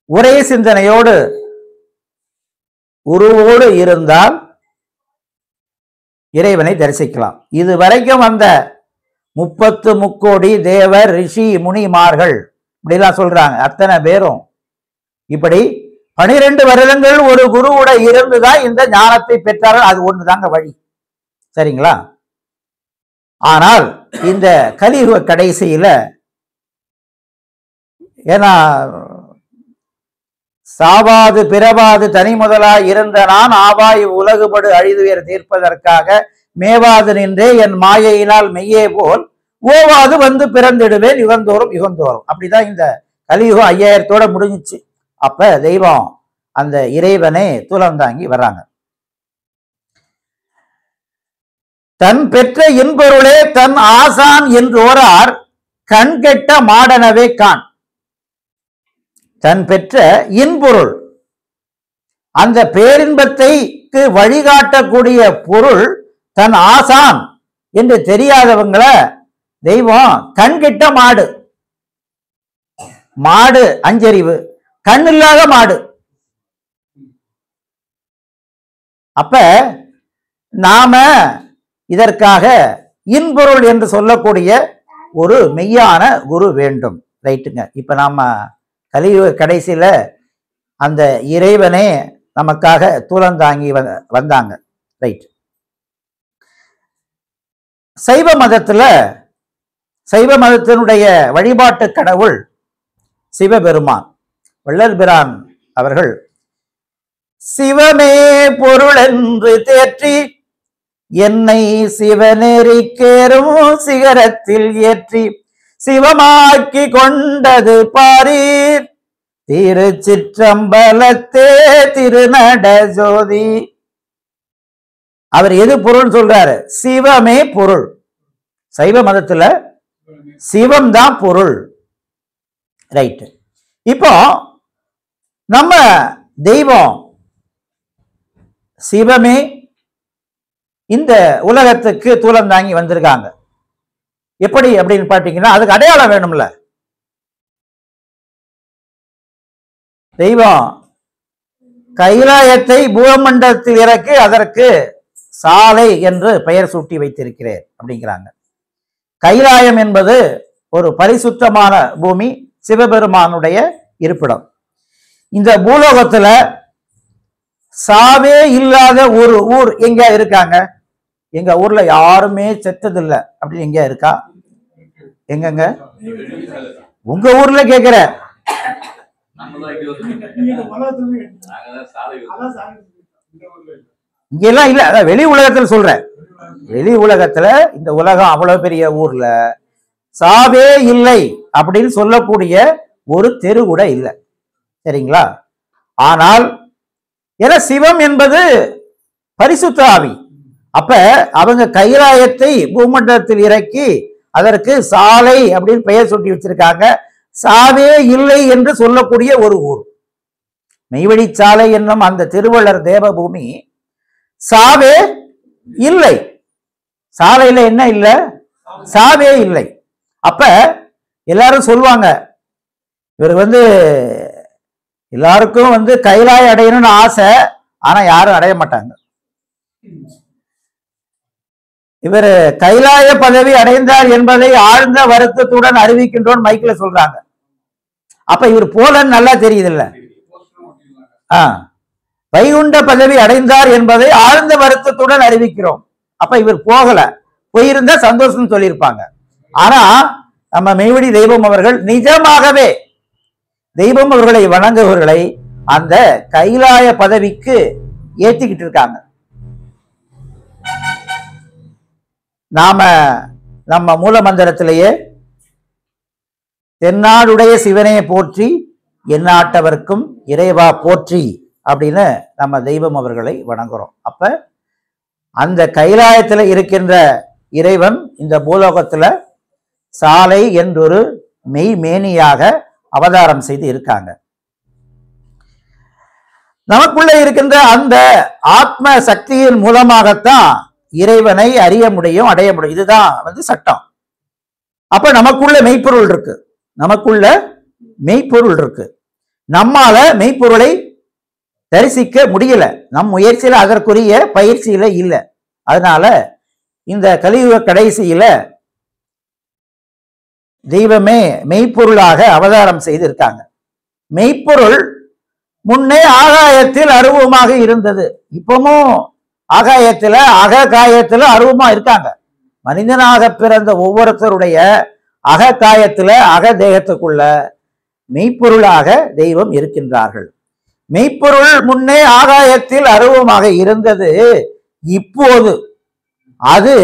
ஒரே சிந்தனையோடு குருவோடு இருந்தால் இறைவனை தரிசிக்கலாம். இது வரைக்கும் வந்த 30 முக்கோடி தேவர், ரிஷி, முனிமார்கள் இப்படிலாம் சொல்றாங்க. அத்தனை பேரும் இப்படி 12 வருடங்கள் ஒரு குருவோட இருந்துதான் இந்த ஞானத்தை பெற்றார்கள். அது ஒண்ணுதாங்க வழி. சரிங்களா? ஆனால் இந்த கலியுக கடைசியில, ஏன்னா சாவாது பிறவாது தனி முதலாய் இருந்த நான் ஆவாய் உலகுபடு அழிதுயர் தீர்ப்பதற்காக மேவாது நின்றே என் மாயையினால் மெய்யே போல் ஓவாது வந்து பிறந்திடுவேன் யுகந்தோறும் யுகந்தோறும். அப்படிதான் இந்த கலியுகம் 5000தோட முடிஞ்சிச்சு. அப்ப தெய்வம் அந்த இறைவனே துலந்தாங்கி வர்றாங்க. தன் பெற்ற இன்பொருளே தன் ஆசான் என்றோரார் கண் கெட்ட மாடனவே கான். தன் பெற்ற இன்பொருள், அந்த பேரின்பத்தைக்கு வழிகாட்டக்கூடிய பொருள் தன் ஆசான் என்று தெரியாதவங்களை தெய்வம் கண்கிட்ட மாடு. மாடு அஞ்சறிவு, கண் இல்லாத மாடு. அப்ப நாம இதற்காக இன்பொருள் என்று சொல்லக்கூடிய ஒரு மெய்யான குரு வேண்டும். ரைட்டுங்க. இப்ப நாம கலியுக கடைசியில அந்த இறைவனே நமக்காக தூளந்தாங்கி வந்தாங்க. ரைட். சைவ மதத்தினுடைய வழிபாட்டு கடவுள் சிவபெருமான். வள்ளல் பிரான் அவர்கள் சிவமே பொருள் என்று தேற்றி என்னை சிவநெறிக்கேறும் சிகரத்தில் ஏற்றி சிவமாக்கி கொண்டது பாரீர் திருச்சிற்றம்பலத்தே திருநட ஜோதி. அவர் எது பொருள் சொல்றாரு? சிவமே பொருள். சைவ மதத்துல சிவம் தான் பொருள். ரைட். இப்போ நம்ம தெய்வம் சிவமே இந்த உலகத்துக்கு தூளந்தாங்கி வந்திருக்காங்க. எப்படி அப்படின்னு பாத்தீங்கன்னா அதுக்கு அடையாளம் வேணும்ல. தெய்வம் கைலாயத்தை பூமண்டலத்தில் இறக்கி அதற்கு சாலை என்று பெயர் சூட்டி வைத்திருக்கிறேன் அப்படிங்கிறாங்க. கைலாயம் என்பது ஒரு பரிசுத்தமான பூமி, சிவபெருமானுடைய இருப்பிடம். இந்த பூலோகத்துல சாவே இல்லாத ஒரு ஊர் எங்க இருக்காங்க? எங்க ஊர்ல யாருமே செத்ததில்லை அப்படின்னு எங்க இருக்கா? எங்கங்க? உங்க ஊர்ல கேக்குற. இங்கெல்லாம் இல்ல, வெளி உலகத்தில் சொல்றேன். வெளி உலகத்துல இந்த உலகம் அவ்வளவு பெரிய ஊர்ல சாவே இல்லை அப்படின்னு சொல்லக்கூடிய ஒரு தெரு கூட இல்லை. சரிங்களா? ஆனால் ஏன்னா சிவம் என்பது பரிசுத்த ஆவி. அப்ப அவங்க கைலாயத்தை பூமண்டலத்தில் இறக்கி அதற்கு சாலை அப்படின்னு பெயர் சுட்டி வச்சிருக்காங்க. சாவே இல்லை என்று சொல்லக்கூடிய ஒரு ஊர் மெய்வழி சாலை என்னும் அந்த திருவள்ளர் தேவபூமி சாவே இல்லை. சாலையில என்ன இல்லை? சாவே இல்லை. அப்ப எல்லாரும் சொல்லுவாங்க இவர் எல்லாருக்கும் கைலாய அடையணும்னு ஆசை, ஆனா யாரும் அடைய மாட்டாங்க. இவர் கைலாய பதவி அடைந்தார் என்பதை ஆழ்ந்த வருத்தத்துடன் அறிவிக்கின்றோம் மைக்ல சொல்றாங்க. அப்ப இவர் போலன்னு நல்லா தெரியுது இல்ல? வைகுண்ட பதவி அடைந்தார் என்பதை ஆழ்ந்த வருத்தத்துடன் அறிவிக்கிறோம். அப்ப இவர் போகல, போயிருந்தா சந்தோஷம் சொல்லியிருப்பாங்க. ஆனா நம்ம மெய்வழி தெய்வம் அவர்கள் நிஜமாகவே தெய்வம் அவர்களை வணங்குபவர்களை அந்த கைலாய பதவிக்கு ஏத்திக்கிட்டு இருக்காங்க. நாம நம்ம மூல மந்திரத்திலேயே தென்னாடுடைய சிவனையை போற்றி எந்நாட்டவர்க்கும் இறைவா போற்றி அப்படின்னு நம்ம தெய்வம் அவர்களை வணங்குறோம். அப்ப அந்த கைலாயத்துல இருக்கின்ற இறைவன் இந்த பூலோகத்துல சாலை என்றொரு மெய்மேனியாக அவதாரம் செய்து இருக்காங்க. நமக்குள்ள இருக்கின்ற அந்த ஆத்ம சக்தியின் மூலமாகத்தான் இறைவனை அறிய முடியும், அடைய முடியும். இதுதான் சட்டம். அப்ப நமக்குள்ள மெய்ப்பொருள் இருக்கு, நமக்குள்ள மெய்ப்பொருள் இருக்கு. நம்மால மெய்ப்பொருளை தரிசிக்க முடியல, நம் முயற்சியில அதற்குரிய பயிற்சியில இல்லை. அதனால இந்த கலியுக கடைசியில தெய்வமே மெய்ப்பொருளாக அவதாரம் செய்திருக்காங்க. மெய்ப்பொருள் முன்னே ஆகாயத்தில் அருவமாக இருந்தது, இப்பவும் ஆகாயத்துல அககாயத்துல அருவமா இருக்காங்க. மனிதனாக பிறந்த ஒவ்வொருத்தருடைய அககாயத்துல அக தேகத்துக்குள்ள மெய்ப்பொருளாக தெய்வம் இருக்கின்றார்கள். மெய்ப்பொருள் முன்னே ஆகாயத்தில் அருவமாக இருந்தது, இப்போது அது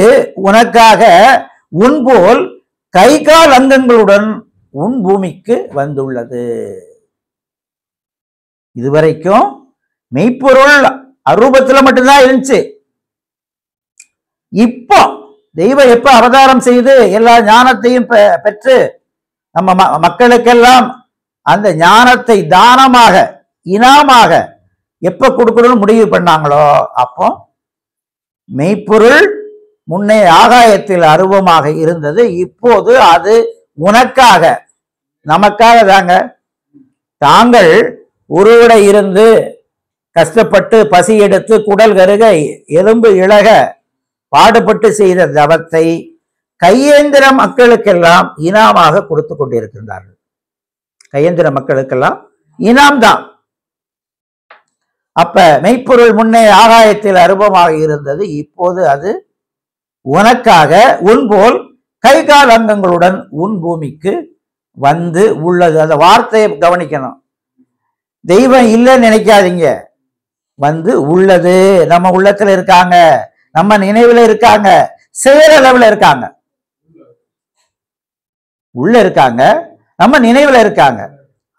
உனக்காக உன்போல் கை கால் அங்கங்களுடன் உன் பூமிக்கு வந்துள்ளது. இதுவரைக்கும் மெய்ப்பொருள் அரூபத்துல மட்டும்தான் இருந்துச்சு. இப்போ தெய்வம் எப்ப அவதாரம் செய்து எல்லா ஞானத்தையும் பெற்று நம்ம மக்களுக்கெல்லாம் அந்த ஞானத்தை தானமாக இனாமாக எப்ப கொடுக்கணும்னு முடிவு பண்ணாங்களோ அப்போ மெய்ப்பொருள் முன்னே ஆகாயத்தில் அருவமாக இருந்தது, இப்போது அது உனக்காக நமக்காக தாங்க. தாங்கள் உருவடை இருந்து கஷ்டப்பட்டு பசி எடுத்து குடல் கருக எலும்பு இழக பாடுபட்டு செய்த தவத்தை கையேந்திர மக்களுக்கெல்லாம் இனாமாக கொடுத்து கொண்டிருக்கின்றார்கள். கையேந்திர மக்களுக்கெல்லாம் இனாம் தான். அப்ப மெய்ப்பொருள் முன்னே ஆகாயத்தில் அருவமாக இருந்தது, இப்போது அது உனக்காக உன்போல் கை கால் அங்கங்களுடன் உன் பூமிக்கு வந்து உள்ளது. அந்த வார்த்தையை கவனிக்கணும். தெய்வம் இல்லைன்னு நினைக்காதீங்க, வந்து உள்ளது. நம்ம உள்ளத்துல இருக்காங்க, நம்ம நினைவுல இருக்காங்க, செயலளவுல இருக்காங்க. உள்ள இருக்காங்க, நம்ம நினைவுல இருக்காங்க.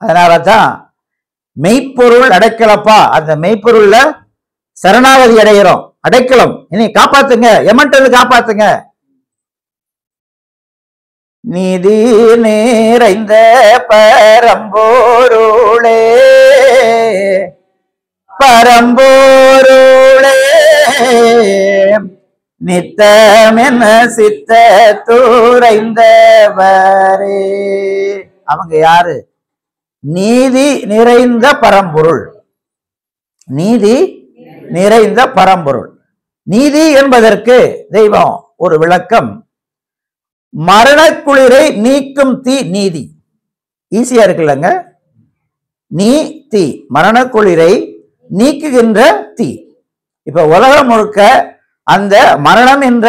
அதனாலதான் மெய்ப்பொருள் அடைக்கலப்பா, அந்த மெய்ப்பொருள்ல சரணாகதி அடைகிறோம். அடைக்கலம் இனி காப்பாத்துங்க, எமன்ட்டு காப்பாத்துங்க. நீதி நிறைந்த பரம்போருளே பரம்போருளே நித்தமென சித்த துரைந்தவரே. அவங்க யாரு? நீதி நிறைந்த பரம்பொருள். நீதி நிறைந்த பரம்பொருள். நீதி என்பதற்கு தெய்வம் ஒரு விளக்கம், மரணக்குளிரை நீக்கும் தீ நீதி. ஈஸியா இருக்குல்லங்க? நீ தீ, மரணக்குளிரை நீக்குகின்ற தீ. இப்ப உலகம் முழுக்க அந்த மரணம் என்ற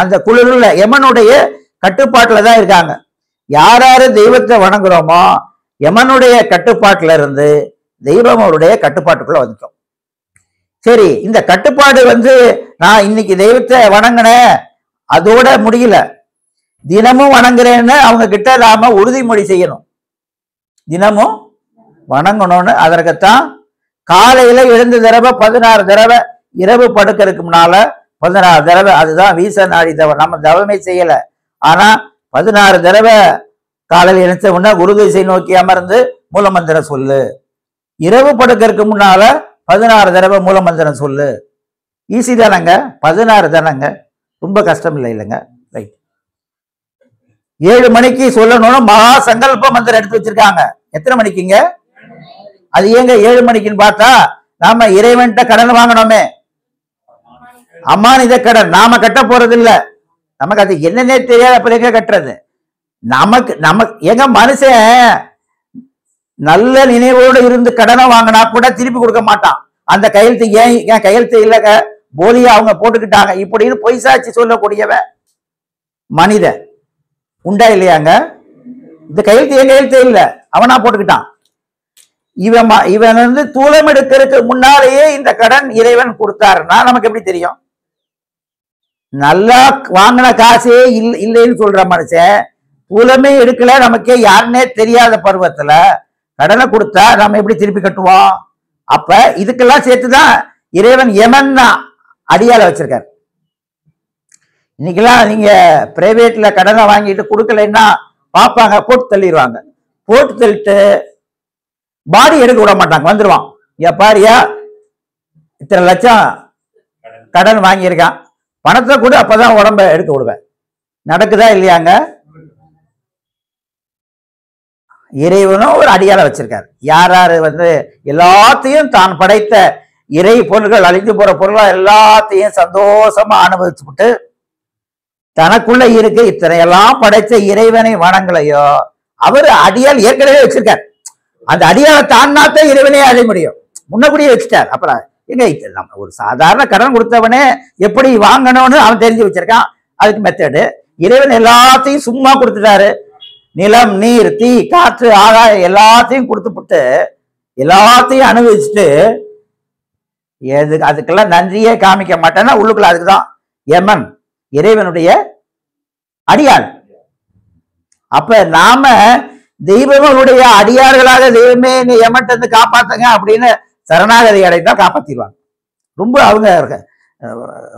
அந்த குளிருள்ள யமனுடைய கட்டுப்பாட்டுல தான் இருக்காங்க. யாராரு தெய்வத்தை வணங்குறோமோ யமனுடைய கட்டுப்பாட்டுல இருந்து தெய்வம் அவருடைய கட்டுப்பாட்டுக்குள்ள வந்துட்டோம். சரி, இந்த கட்டுப்பாடு நான் இன்னைக்கு தெய்வத்தை வணங்கினேன் அதோட முடியல. தினமும் வணங்குறேன்னு அவங்க கிட்ட நாம உறுதிமொழி செய்யணும். தினமும் வணங்கணும்னு. அதற்குத்தான் காலையில எழுந்து தடவை 16 தடவை, இரவு படுக்கிறதுக்கு முன்னால 16 தடவை. அதுதான் வீச நாடி தவம். நம்ம தவமே செய்யல, ஆனா 16 தடவை காலையில் எழுந்த முன்ன குரு திசை நோக்கி அமர்ந்து மூலமந்திரம் சொல்லு. இரவு படுக்கிறதுக்கு முன்னால 16 தடவை மூலமந்திரம் சொல்லு. ஈஸி தானங்க, 16 தானங்க, ரொம்ப கஷ்டம் இல்லை இல்லைங்க. ரைட். 7 மணிக்கு சொல்லணும்னு மகா சங்கல்ப மந்திரம் எடுத்து வச்சிருக்காங்க. எத்தனை மணிக்குங்க? அது ஏங்க 7 மணிக்குன்னு பார்த்தா நாம இறைவன்கிட்ட கடன் வாங்கணுமே, அம்மானித கடன். நாம கட்ட போறது இல்ல, நமக்கு அது என்னன்னே தெரியாத பிள்ளைங்க கட்டுறது. நமக்கு எங்க மனுஷன் நல்ல நினைவோடு இருந்து கடனை வாங்கினா கூட திருப்பி கொடுக்க மாட்டான். அந்த கையெழுத்து ஏன் கையெழுத்து இல்லைங்க, போலியா அவங்க போட்டுக்கிட்டாங்க இப்படின்னு பொய் சாட்சி சொல்லக்கூடியவன் மனிதன் உண்டா இல்லையாங்க? இந்த கையெழுத்து என் கையெழுத்து இல்லை, அவனா போட்டுக்கிட்டான். இவன் தூளம் எடுக்கிறதுக்கு முன்னாலேயே இந்த கடன் இறைவன் கொடுத்தாருன்னா நமக்கு எப்படி தெரியும்? நல்லா வாங்கின காசே இல்லைன்னு சொல்ற மனுஷன் தூளமே எடுக்கல, நமக்கே யாருன்னே தெரியாத பருவத்துல கடனை கொடுத்தா நம்ம எப்படி திருப்பி கட்டுவோம்? அப்ப இதுக்கெல்லாம் சேர்த்துதான் இறைவன் யமன் அடியால வச்சிருக்காரு. இன்னைக்கெல்லாம் நீங்க பிரைவேட்ல கடனை வாங்கிட்டு கொடுக்கலன்னா பார்ப்பாங்க, போட்டு தள்ளிடுவாங்க. போட்டு தள்ளிட்டு பாடி எடுக்க விட மாட்டாங்க, வந்துருவான். பாரியா இத்தனை லட்சம் கடன் வாங்கியிருக்கான், பணத்தை கூட அப்பதான் உடம்ப எடுக்க விடுவேன். நடக்குதா இல்லையாங்க? இறைவனும் ஒரு அடியால வச்சிருக்காரு. யார் எல்லாத்தையும் தான் படைத்த இறை பொருள்கள், அழிந்து போற பொருள்கள் எல்லாத்தையும் சந்தோஷமா அனுபவிச்சுட்டு தனக்குள்ள இருக்கு இத்தனை எல்லாம் படைத்த இறைவனை வணங்கலையோ அவரு அடியால் ஏற்கனவே வச்சிருக்காரு. அந்த அடியால தான்னாத்தான் இறைவனே அடைய முடியும், முன்னபடியே வச்சுட்டார். அப்புறம் எங்க நம்ம ஒரு சாதாரண கடன் கொடுத்தவனே எப்படி வாங்கணும்னு அவன் தெரிஞ்சு வச்சிருக்கான். அதுக்கு மெத்தடு. இறைவன் எல்லாத்தையும் சும்மா கொடுத்துட்டாரு. நிலம், நீர், தீ, காற்று, ஆகாயம் எல்லாத்தையும் கொடுத்துப்புட்டு எல்லாத்தையும் அனுபவிச்சுட்டு அதுக்கெல்லாம் நன்றியே காமிக்க மாட்டேன்னா உள்ளுக்குள்ள அதுக்குதான் யமன் இறைவனுடைய அடியாள். அப்ப நாம தெய்வங்களுடைய அடியார்களாக தெய்வமே யமன்ட்டு காப்பாத்துங்க அப்படின்னு சரணாகதி அடைந்தா காப்பாத்திடுவாங்க. ரொம்ப அவங்க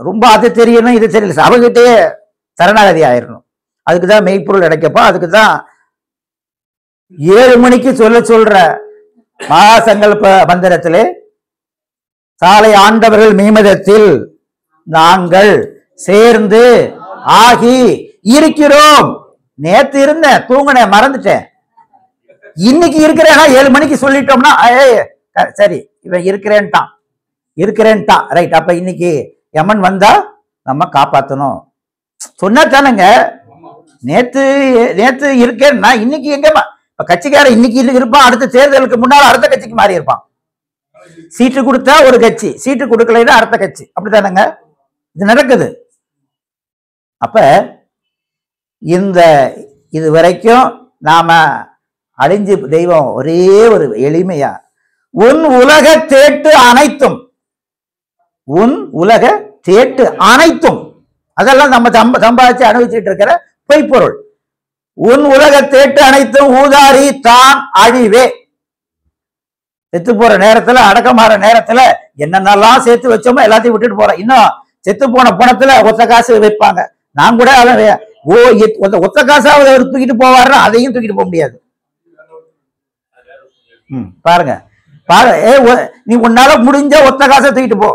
ரொம்ப அது தெரியணும் இது தெரியல, அவங்ககிட்டே சரணாகதி ஆயிடணும். அதுக்குதான் மெய்ப்பொருள் கிடைக்கப்போ. அதுக்குதான் 7 மணிக்கு சொல்ற மகா சங்கல்ப மந்திரத்திலே சாலை ஆண்டவர்கள் மீமதத்தில் நாங்கள் சேர்ந்து ஆகி இருக்கிறோம். நேத்து இருந்தேன், தூங்கினேன், மறந்துட்டேன். இன்னைக்கு இருக்கிறேன்னா 7 மணிக்கு சொல்லிட்டோம்னா சரி இவன் இருக்கிறேன்ட்டான் ரைட். அப்ப இன்னைக்கு யமன் வந்தா நம்ம காப்பாத்தணும் சொன்னா தானுங்க. நேத்து இருக்கேன்னா இன்னைக்கு எங்கம்மா? இப்ப கட்சிக்காரன் இன்னைக்கு இருப்பான், அடுத்த தேர்தலுக்கு முன்னால அடுத்த கட்சிக்கு மாறி இருப்பான். சீட்டு கொடுத்தா ஒரு கட்சி, சீட்டு கொடுக்கலைன்னா அடுத்த கட்சி, அப்படித்தானுங்க இது நடக்குது. அப்ப இது வரைக்கும் நாம அழிஞ்சு தெய்வம் ஒரே ஒரு எளிமையா உன் உலக தேட்டு அனைத்தும், உன் உலக தேட்டு அனைத்தும், அதெல்லாம் நம்ம சம்பாதிச்சு அனுபவிச்சுட்டு இருக்கிற பொய்ப்பொருள். உன் உலக தேட்டு அனைத்தும் ஊதாரி தான் அழிவே. செத்து போற நேரத்துல, அடக்கமாற நேரத்துல என்னென்னலாம் சேர்த்து வச்சோமோ எல்லாத்தையும் விட்டுட்டு போறோம். இன்னும் செத்து போன பணத்துல ஒத்த காசு வைப்பாங்க. நான் கூட ஒத்த காசாவது அவர் தூக்கிட்டு போவாருன்னா அதையும் தூக்கிட்டு போக முடியாது. பாருங்க நீ உன்னால முடிஞ்ச ஒத்த காசை தூக்கிட்டு போ,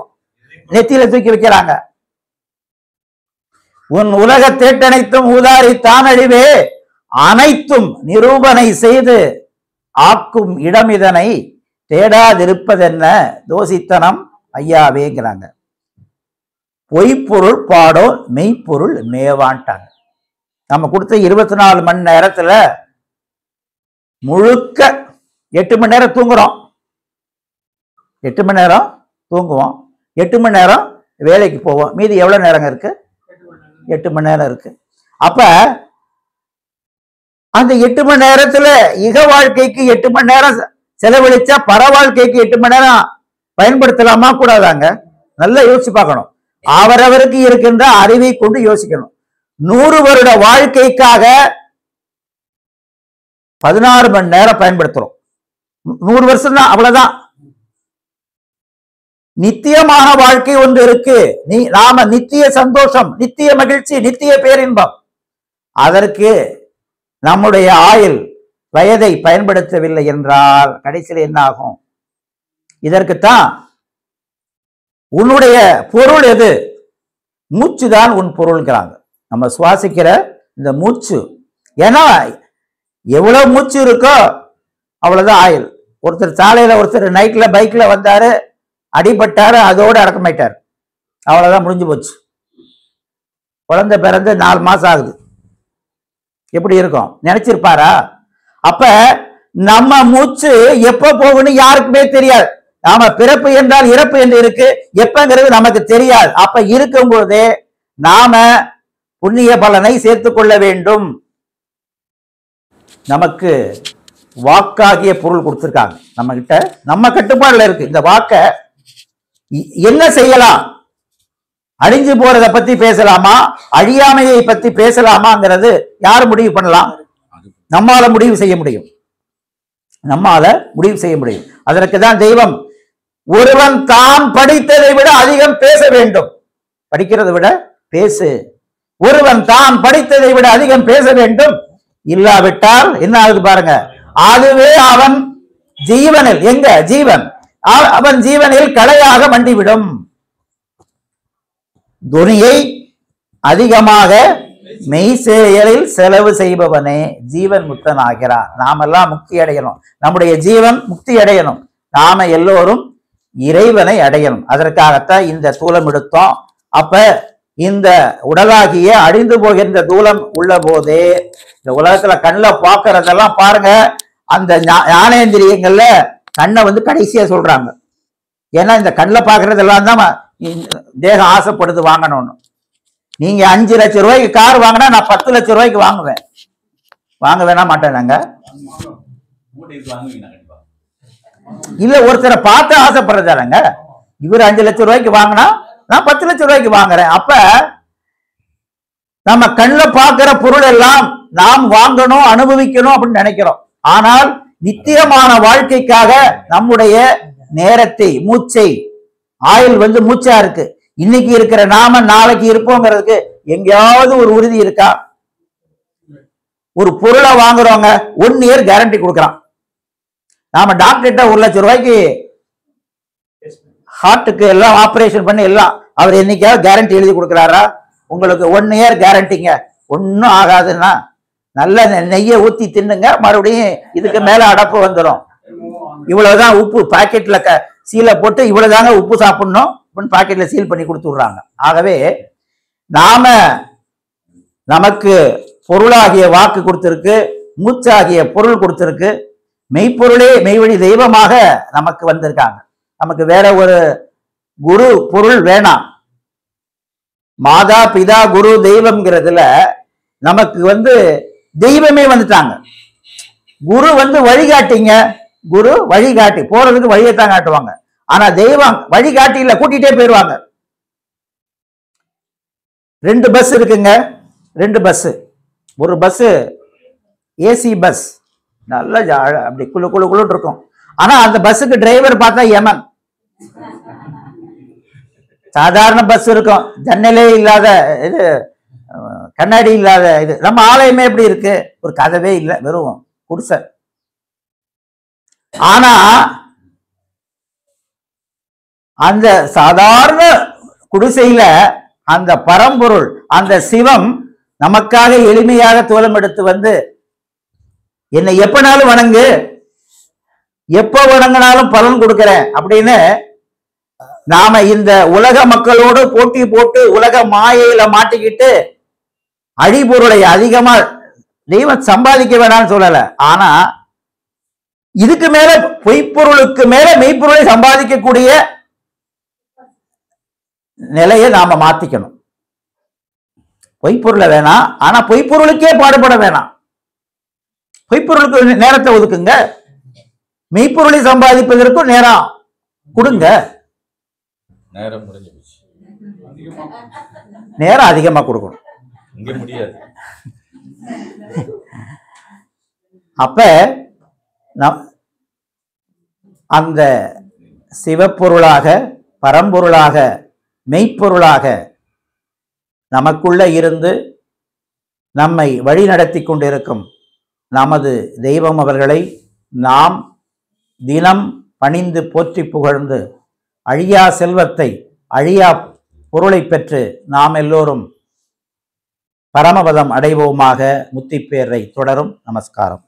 நெத்தியில தூக்கி வைக்கிறாங்க. உன் உலக தேட்டனைத்தும் ஊதாரி தானழிவே அனைத்தும் நிரூபணை செய்து ஆக்கும் இடம் இதனை தேடாதிருப்பதென்ன தோசித்தனம் ஐயாவேங்கிறாங்க. பொய்ப்பொருள் பாடோ மெய்ப்பொருள் மேவான்ட்டாங்க. நம்ம கொடுத்த 24 மணி நேரத்துல முழுக்க 8 மணி நேரம் தூங்குறோம், 8 மணி நேரம் தூங்குவோம், 8 மணி நேரம் வேலைக்கு போவோம். மீதி எவ்வளவு நேரம் இருக்கு? 8 மணி நேரம் இருக்கு. அப்ப அந்த 8 மணி நேரத்துல இக வாழ்க்கைக்கு 8 மணி நேரம் செலவழிச்சா பர வாழ்க்கைக்கு 8 மணி நேரம் பயன்படுத்தலாமா கூடாதாங்க? நல்லா யோசிச்சு பார்க்கணும். அவரவருக்கு இருக்கின்ற அறிவை கொண்டு யோசிக்கணும். 100 வருட வாழ்க்கைக்காக 16 மணி நேரம் பயன்படுத்துறோம். 100 வருஷம் தான், அவ்வளவுதான். நித்தியமான வாழ்க்கை ஒன்று இருக்கு. நாம நித்திய சந்தோஷம், நித்திய மகிழ்ச்சி, நித்திய பேரின்பம். அதற்கு நம்முடைய ஆயுள் வயதை பயன்படுத்தவில்லை என்றால் கடைசியில் என்ன ஆகும்? இதற்குத்தான் உன்னுடைய பொருள் எது? மூச்சு தான் உன் பொருள்கிறாங்க. நம்ம சுவாசிக்கிற இந்த மூச்சு. ஏன்னா எவ்வளவு மூச்சு இருக்கோ அவ்வளவுதான் ஆயுள். ஒருத்தர் சாலையில ஒருத்தர் நைட்ல பைக்ல வந்தாரு, அடிபட்டாரு, அதோடு அடக்கமாயிட்டார், அவ்வளவுதான், முடிஞ்சு போச்சு. குழந்தை பிறந்து 4 மாசம் ஆகுது. எப்படி இருக்கும்? நினைச்சிருப்பாரா? அப்ப நம்ம மூச்சு எப்ப போகணும் யாருக்குமே தெரியாது. நாம பிறப்பு என்றால் இறப்பு என்று இருக்கு, எப்பங்கிறது நமக்கு தெரியாது. அப்ப இருக்கும் பொழுதே நாம புண்ணிய பலனை சேர்த்துக் கொள்ள வேண்டும். நமக்கு வாக்காகிய பொருள் கொடுத்திருக்காங்க நம்ம கிட்ட, நம்ம கட்டுப்பாடுல இருக்கு. இந்த வாக்க என்ன செய்யலாம்? அழிஞ்சு போறதை பத்தி பேசலாமா, அழியாமையை பத்தி பேசலாமாங்கிறது யார் முடிவு பண்ணலாம்? நம்மால முடிவு செய்ய முடியும். நம்மால முடிவு செய்ய முடியும். அதற்கு தான் தெய்வம் ஒருவன் தான் படித்ததை விட அதிகம் பேச வேண்டும். படிக்கிறதை விட பேசு. ஒருவன் தான் படித்ததை விட அதிகம் பேச வேண்டும். இல்லாவிட்டால் என்ன ஆகுது பாருங்க, அதுவே அவன் ஜீவனில், எங்க ஜீவன், அவன் ஜீவனில் கலையாக மண்டிவிடும். துணியை அதிகமாக மெய்செயலில் செலவு செய்பவனே ஜீவன் முக்தன் ஆகிறான். நாமெல்லாம் முக்தி அடையணும், நம்முடைய ஜீவன் முக்தி அடையணும், நாம எல்லோரும் இறைவனை அடையணும். அதற்காகத்தான் இந்த தூலம் எடுத்தோம். அப்ப இந்த உடலாகிய அழிந்து போகின்ற தூலம் உள்ள போதே இந்த உலகத்துல கண்ணில் பார்க்கறதெல்லாம் பாருங்க, அந்த ஞானேந்திரியங்கள்ல கண்ணை கடைசியா சொல்றாங்க. ஏன்னா இந்த கண்ணில் பார்க்கறதெல்லாம் தான் தேகம் ஆசைப்படுது வாங்கணும்னு. நீங்க 5 லட்சம் ரூபாய்க்கு கார் வாங்கினா நான் 10 லட்சம் ரூபாய்க்கு வாங்குவேன். வாங்க வேணா மாட்டேன் நாங்க. இல்ல, ஒருத்தரை பார்த்து ஆசைப்படுறதாங்க. இவர் 5 லட்சம் ரூபாய்க்கு வாங்கினா நான் 10 லட்சம் ரூபாய்க்கு வாங்குறேன். அப்ப நம்ம கண்ணில் பார்க்கிற பொருள் எல்லாம் நாம் வாங்கணும், அனுபவிக்கணும் அப்படின்னு நினைக்கிறோம். ஆனால் நித்தியமான வாழ்க்கைக்காக நம்முடைய நேரத்தை, மூச்சை, ஆயுள் மூச்சா இருக்கு. இன்னைக்கு இருக்கிற நாம நாளைக்கு இருப்போங்கிறதுக்கு எங்கேயாவது ஒரு உறுதி இருக்கா? ஒரு பொருளை வாங்குறவங்க 1 இயர் கேரண்டி கொடுக்குறான். நாம டாக்டர்கிட்ட 1 லட்சம் ரூபாய்க்கு ஹார்ட்டுக்கு எல்லாம் ஆபரேஷன் பண்ணி எல்லாம் அவர் என்னைக்காவது கேரண்டி எழுதி கொடுக்குறாரா? உங்களுக்கு 1 இயர் கேரண்டிங்க, ஒன்னும் ஆகாதுன்னா நல்ல நெய்யை ஊத்தி தின்னுங்க, மறுபடியும் இதுக்கு மேல அடப்பு வந்துடும். இவ்வளவுதான் உப்பு பாக்கெட்ல சீலை போட்டு இவ்வளவுதாங்க உப்பு சாப்பிடணும் பாக்கெட்ல சீல் பண்ணி கொடுத்துடுறாங்க. ஆகவே நமக்கு பொருளாகிய வாக்கு கொடுத்திருக்கு, மூச்சாகிய பொருள் கொடுத்திருக்கு, மெய்ப்பொருளே மெய்வழி தெய்வமாக நமக்கு வந்திருக்காங்க. நமக்கு வேற ஒரு குரு பொருள் வேணாம். மாதா பிதா குரு தெய்வம்ங்கிறதுல நமக்கு தெய்வமே வந்துட்டாங்க. குரு வழிகாட்டிங்க, குரு வழிகாட்டி போறதுக்கு வழியைத்தான் காட்டுவாங்க. ஆனா தெய்வம் வழிகாட்டியில கூட்டிகிட்டே போயிடுவாங்க. 2 பஸ் இருக்குங்க, 2 பஸ். ஒரு பஸ் ஏசி பஸ், நல்ல அப்படி குழு குழு குழு இருக்கும். ஆனா அந்த பஸ்ஸுக்கு டிரைவர் பார்த்தா யமன். சாதாரண பஸ் இருக்கும், ஜன்னலே இல்லாத இது, கண்ணாடி இல்லாத இது. நம்ம ஆலயமே எப்படி இருக்கு? ஒரு கதவே இல்லை, வெறும் குடிசை. ஆனா அந்த சாதாரண குடிசையில அந்த பரம்பொருள், அந்த சிவம் நமக்காக எளிமையாக தோலம் எடுத்து என்னை எப்பனாலும் வணங்கு, எப்ப வணங்கினாலும் பலன் கொடுக்கிறேன் அப்படின்னு நாம இந்த உலக மக்களோடு போட்டி போட்டு உலக மாயையில மாட்டிக்கிட்டு அழிபொருளை அதிகமா தெய்வம் சம்பாதிக்க வேணாம்னு சொல்லல. ஆனா இதுக்கு மேல பொய்ப்பொருளுக்கு மேல மெய்ப்பொருளை சம்பாதிக்கக்கூடிய நிலையை நாம மாத்திக்கணும். பொய்ப்பொருளை வேணாம், ஆனா பொய்ப்பொருளுக்கே பாடுபட வேணாம். பொய்ப்பொருளுக்கு நேரத்தை ஒதுக்குங்க, மெய்ப்பொருளை சம்பாதிப்பதற்கும் நேரம் கொடுங்க. நேரம் முடிஞ்சு போச்சு. நேரம் அதிகமா கொடுக்கணும். இங்க முடியாது. அப்ப அந்த சிவப்பொருளாக, பரம்பொருளாக, மெய்ப்பொருளாக நமக்குள்ள இருந்து நம்மை வழி நடத்தி கொண்டிருக்கும் நமது தெய்வம் அவர்களை நாம் தினம் பணிந்து போற்றி புகழ்ந்து அழியா செல்வத்தை, அழியா பொருளை பெற்று நாம் எல்லோரும் பரமபதம் அடைவோமாக. முத்திப்பேரை தொடரும். நமஸ்காரம்.